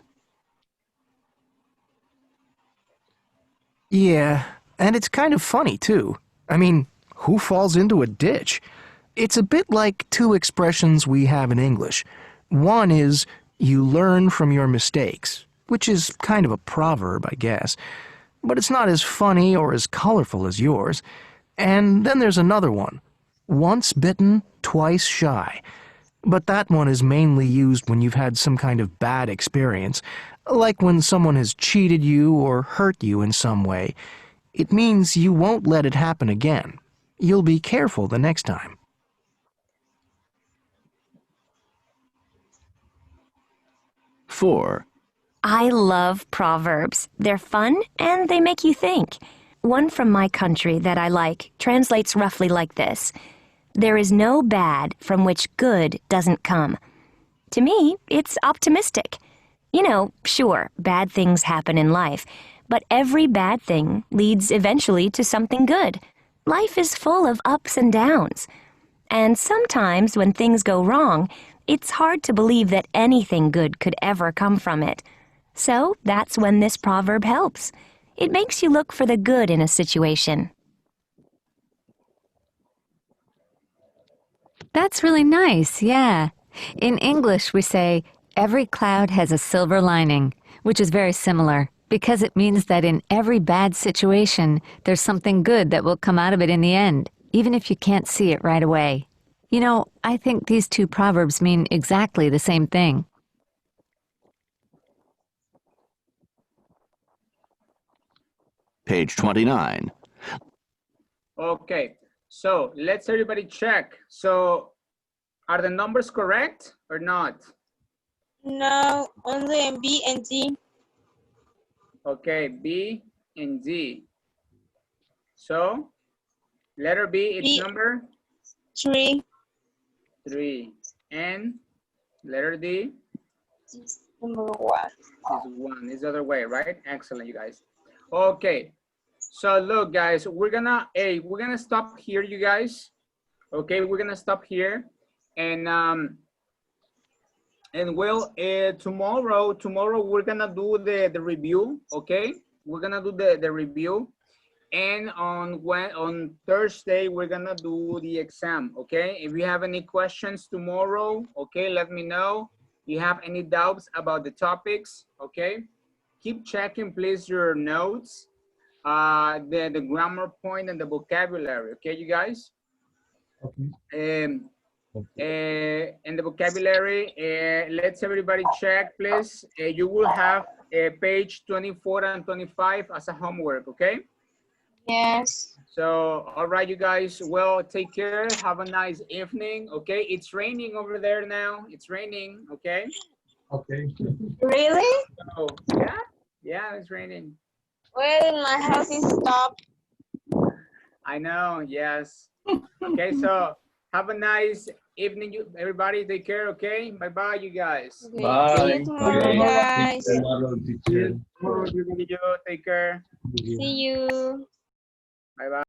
Yeah, and it's kind of funny, too. I mean, who falls into a ditch? It's a bit like two expressions we have in English. One is, you learn from your mistakes, which is kind of a proverb, I guess. But it's not as funny or as colorful as yours. And then there's another one. Once bitten, twice shy. But that one is mainly used when you've had some kind of bad experience, like when someone has cheated you or hurt you in some way. It means you won't let it happen again. You'll be careful the next time. Four. I love proverbs. They're fun and they make you think. One from my country that I like translates roughly like this: There is no bad from which good doesn't come. To me, it's optimistic. You know, sure, bad things happen in life, but every bad thing leads eventually to something good. Life is full of ups and downs. And sometimes when things go wrong, it's hard to believe that anything good could ever come from it. So that's when this proverb helps. It makes you look for the good in a situation. That's really nice, yeah. In English, we say, every cloud has a silver lining, which is very similar, because it means that in every bad situation, there's something good that will come out of it in the end, even if you can't see it right away. You know, I think these two proverbs mean exactly the same thing. Page 29. Okay, so let's everybody check. So are the numbers correct or not? No, only in B and D. Okay, B and D. So letter B, it's number 3. 3. And letter D Number 1. is 1. It's the other way, right? Excellent, you guys. Okay, so look, guys, we're gonna stop here, you guys. Okay, we're gonna stop here, and well, tomorrow we're gonna do the review. Okay, we're gonna do the review, and on Thursday we're gonna do the exam. Okay, if you have any questions tomorrow, okay, let me know. If you have any doubts about the topics, okay, keep checking please your notes, the grammar point and the vocabulary. Okay, you guys. Okay. And the vocabulary, let's everybody check please. You will have page 24 and 25 as a homework. Okay. Yes. So all right, you guys, well, take care, have a nice evening. Okay, it's raining over there now. It's raining. Okay. Okay. Really? So yeah, it's raining. Well, my house is stopped. I know. Yes. Okay, so Have a nice evening, everybody. Take care, okay? Bye-bye, you guys. Okay. See you Bye. tomorrow, guys. Tomorrow, teacher. See you. Take care. See you. Bye-bye.